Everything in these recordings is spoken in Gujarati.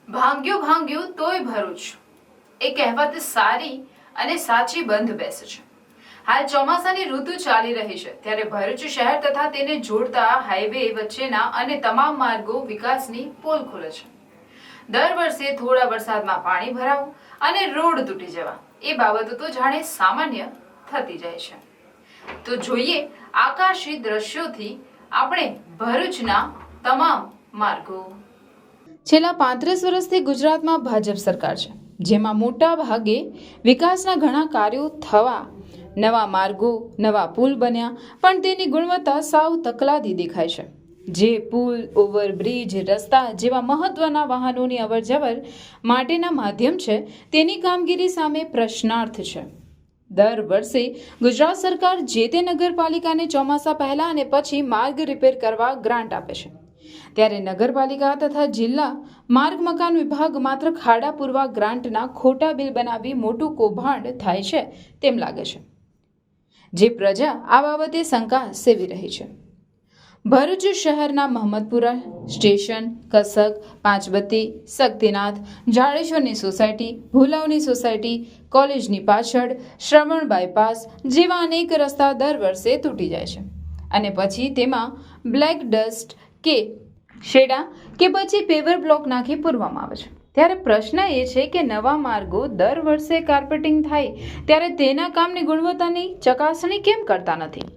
ભાંગ્યું ભાંગ્યું તોય ભરૂચ, એ કહેવત સારી અને સાચી બંધ બેસે છે. હાલ ચોમાસાની ઋતુ ચાલી રહી છે, ત્યારે ભરૂચ શહેર તથા તેને જોડતા હાઈવે વચ્ચેના અને તમામ માર્ગો વિકાસની પોલ ખુલે છે. દર વર્ષે થોડા વરસાદમાં પાણી ભરાવું અને રોડ તૂટી જવા એ બાબતો તો જાણે સામાન્ય થતી જાય છે. તો જોઈએ આકાશી દ્રશ્યોથી આપણે ભરૂચના તમામ માર્ગો. છેલ્લા 35 વર્ષથી ગુજરાતમાં ભાજપ સરકાર છે, જેમાં મોટા ભાગે વિકાસના ઘણા કાર્યો થવા, નવા માર્ગો, નવા પુલ બન્યા, પણ તેની ગુણવત્તા સાવ તકલાદી દેખાય છે. જે પુલ, ઓવરબ્રિજ, રસ્તા જેવા મહત્વના વાહનોની અવરજવર માટેના માધ્યમ છે, તેની કામગીરી સામે પ્રશ્નાર્થ છે. દર વર્ષે ગુજરાત સરકાર જે તે નગરપાલિકાને ચોમાસા પહેલા અને પછી માર્ગ રિપેર કરવા ગ્રાન્ટ આપે છે, ત્યારે નગરપાલિકા તથા જિલ્લા માર્ગ મકાન વિભાગ માત્ર ખાડા પૂરવા ગ્રાન્ટના ખોટા બિલ બનાવી મોટું કૌભાંડ થાય છે તેમ લાગે છે, જે પ્રજા આ બાબતે શંકા સેવી રહી છે. ભરૂચ શહેરના Mahammadpura station, કસક, Panchbatti, Shaktinath, જાડેશ્વરની society, ભુલાવની society, કોલેજની પાછળ, શ્રવણ બાયપાસ જેવા અનેક રસ્તા દર વર્ષે તૂટી જાય છે અને પછી તેમાં બ્લેક ડસ્ટ કે શેડા કે પછી પેવર બ્લોક નાખી પૂરવામાં આવે છે. ત્યારે પ્રશ્ન એ છે કે નવા માર્ગો દર વર્ષે કાર્પેટિંગ થાય ત્યારે તેના કામની ગુણવત્તાની ચકાસણી કેમ કરતા નથી?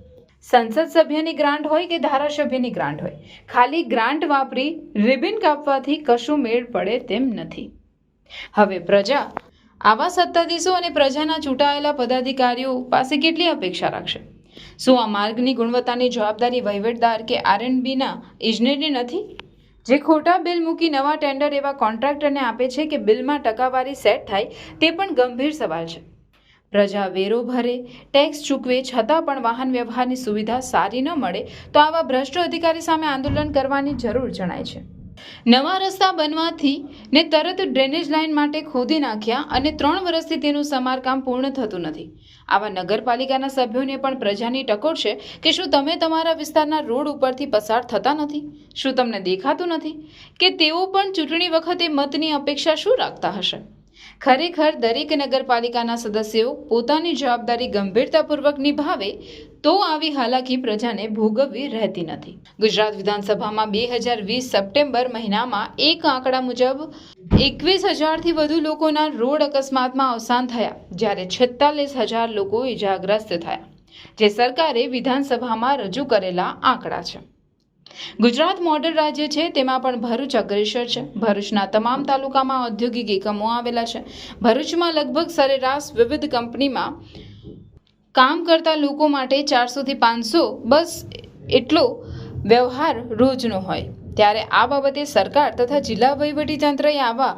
સંસદ સભ્યની ગ્રાન્ટ હોય કે ધારાસભ્યની ગ્રાન્ટ હોય, ખાલી ગ્રાન્ટ વાપરી રિબિન કાપવાથી કશું મેળ પડે તેમ નથી. હવે પ્રજા આવા સત્તાધીશો અને પ્રજાના ચૂંટાયેલા પદાધિકારીઓ પાસે કેટલી અપેક્ષા રાખશે? શું આ માર્ગની ગુણવત્તાની જવાબદારી વહીવટદાર કે આરએનબીના ઇજનેરની નથી, જે ખોટા બિલ મૂકી નવા ટેન્ડર એવા કોન્ટ્રાક્ટરને આપે છે કે બિલમાં ટકાવારી સેટ થાય તે પણ ગંભીર સવાલ છે. પ્રજા વેરો ભરે, ટેક્સ ચૂકવે, છતાં પણ વાહન વ્યવહારની સુવિધા સારી ન મળે તો આવા ભ્રષ્ટ અધિકારી સામે આંદોલન કરવાની જરૂર જણાય છે. નવા રસ્તા બનવાથી ને તરત ડ્રેનેજ લાઇન માટે ખોદી નાખ્યા અને 3 વર્ષથી તેનું સમારકામ પૂર્ણ થતું નથી. આવા નગરપાલિકાના સભ્યોને પણ પ્રજાની ટકોર છે કે શું તમે તમારા વિસ્તારના રોડ ઉપરથી પસાર થતા નથી? શું તમને દેખાતું નથી કે તેઓ પણ ચૂંટણી વખતે મતની અપેક્ષા શું રાખતા હશે? ખરેખર દરેક નગરપાલિકાના સદસ્યો પોતાની જવાબદારી ગંભીરતાપૂર્વક નિભાવે તો આવી હાલાકી પ્રજાને ભોગવવી રહેતી નથી. ગુજરાત વિધાનસભામાં 2020 સપ્ટેમ્બર મહિનામાં એક આંકડા મુજબ 21,000થી વધુ લોકોના રોડ અકસ્માતમાં અવસાન થયા, જ્યારે 46,000 લોકો ઇજાગ્રસ્ત થયા, જે સરકારે વિધાનસભામાં રજૂ કરેલા આંકડા છે. ગુજરાત મોડલ રાજ્ય છે, તેમાં પણ ભરૂચ અગ્રેસર છે. ભરૂચના તમામ તાલુકામાં ઔદ્યોગિક એકમો આવેલા છે. ભરૂચમાં લગભગ સરેરાશ વિવિધ કંપનીમાં કામ કરતા લોકો માટે 400થી 500 બસ એટલો વ્યવહાર રોજનો હોય. ત્યારે આ બાબતે સરકાર તથા જિલ્લા વહીવટીતંત્રએ આવા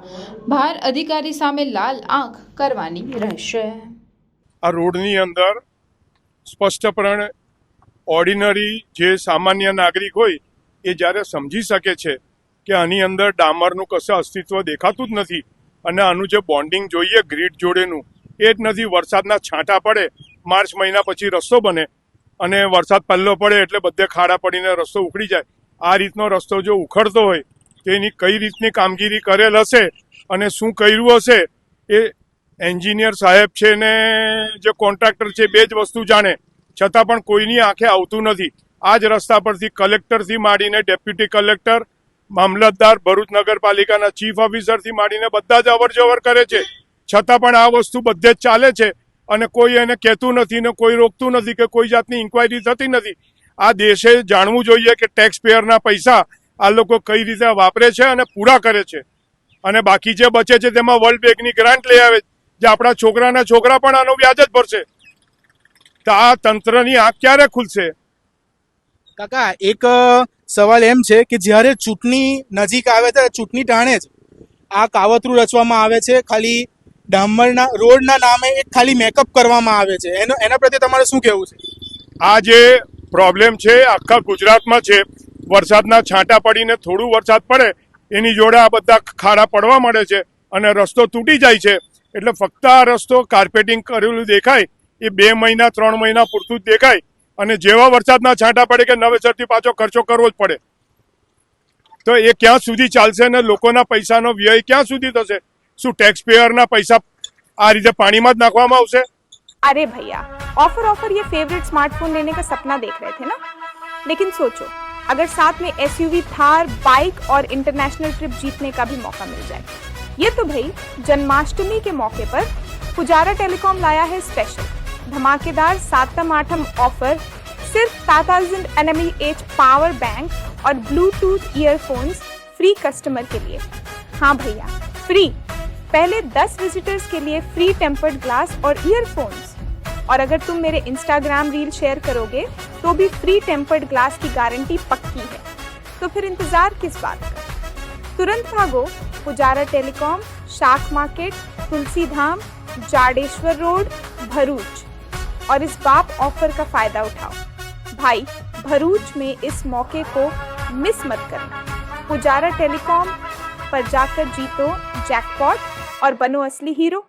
ભાર અધિકારી સામે લાલ આંખ કરવાની રહેશે. આ રોડની અંદર સ્પષ્ટપણે ઓર્ડિનરી જે સામાન્ય નાગરિક હોય એ જ્યારે સમજી શકે છે કે આની અંદર ડામરનું કશું અસ્તિત્વ દેખાતું જ નથી અને આનું જે બોન્ડિંગ જોઈએ ગ્રીડ જોડેનું એ જ નથી. વરસાદના છાંટા પડે, માર્ચ મહિના પછી રસ્તો બને અને વરસાદ પહેલો પડે એટલે બધે ખાડા પડીને રસ્તો ઉખડી જાય. આ રીતનો રસ્તો જો ઉખડતો હોય તો એની કઈ રીતની કામગીરી કરેલ હશે અને શું કર્યું હશે એ એન્જિનિયર સાહેબ છે ને જે કોન્ટ્રાક્ટર છે બે જ વસ્તુ જાણે, છતાં પણ કોઈની આંખે આવતું નથી. આ જ રસ્તા પરથી કલેક્ટરથી માંડીને ડેપ્યુટી કલેક્ટર, મામલતદાર, ભરૂચ નગરપાલિકાના ચીફ ઓફિસરથી માંડીને બધા જ અવર જવર કરે છે, છતાં પણ આ વસ્તુ બધે જ ચાલે છે અને કોઈ એને કહેતું નથી ને કોઈ રોકતું નથી કે કોઈ જાતની ઇન્ક્વાયરી થતી નથી. આ દેશે જાણવું જોઈએ કે ટેક્સ પેયરના પૈસા આ લોકો કઈ રીતે વાપરે છે અને પૂરા કરે છે, અને બાકી જે બચે છે તેમાં વર્લ્ડ બેંકની ગ્રાન્ટ લઈ આવે જે આપણા છોકરાના છોકરા પણ આનો વ્યાજ જ ભરશે. તો આ તંત્રની આંખ ક્યારે ખુલશે? કાકા, એક સવાલ એમ છે કે જ્યારે ચૂંટણી નજીક આવે ત્યારે ચૂંટણી ટાણે જ આ કાવતરું રચવામાં આવે છે, ખાલી ડામરના રોડના નામે એક ખાલી મેકઅપ કરવામાં આવે છે. એના પ્રત્યે તમારે શું કહેવું છે? આ જે પ્રોબ્લેમ છે આખા ગુજરાતમાં છે. વરસાદના છાંટા પડીને થોડું વરસાદ પડે એની જોડે આ બધા ખાડા પડવા મળે છે અને રસ્તો તૂટી જાય છે. એટલે ફક્ત આ રસ્તો કાર્પેટિંગ કરેલું દેખાય એ 2 મહિના 3 મહિના પૂરતું જ દેખાય અને જેવા વરસાદના છાંટા પડે કે નવેસરથી પાછો ખર્ચો કરવો જ પડે. તો એ ક્યાં સુધી ચાલશે ને લોકોના પૈસાનો વ્યય ક્યાં સુધી થશે? શું ટેક્સ પેયરના પૈસા આ રીતે પાણીમાં જ નાખવામાં આવશે? अरे भैया, ऑफर ऑफर ये फेवरेट स्मार्टफोन लेने का सपना देख रहे थे ना, लेकिन सोचो अगर साथ में एसयूवी, थार, बाइक और इंटरनेशनल ट्रिप जीतने का भी मौका मिल जाए। ये तो भाई जन्माष्टमी के मौके पर पुजारा टेलीकॉम लाया है स्पेशल धमाकेदार 7-8 ऑफर। सिर्फ 7000 nmAh पावर बैंक और ब्लूटूथ ईयरफोन्स फ्री कस्टमर के लिए। हाँ भैया, फ्री। पहले 10 विजिटर्स के लिए फ्री टेम्पर्ड ग्लास और ईयरफोन्स, और अगर तुम मेरे इंस्टाग्राम रील शेयर करोगे तो भी फ्री टेम्पर्ड ग्लास की गारंटी पक्की है। तो फिर इंतजार किस बात का? तुरंत भागो पुजारा टेलीकॉम, शाक मार्केट, तुलसी धाम, जाडेश्वर रोड, भरूच, और इस बाप ऑफर का फायदा उठाओ। भाई, भरूच में इस मौके को मिस मत करना। पुजारा टेलीकॉम पर जाकर जीतो जैकपॉट और बनो असली हीरो।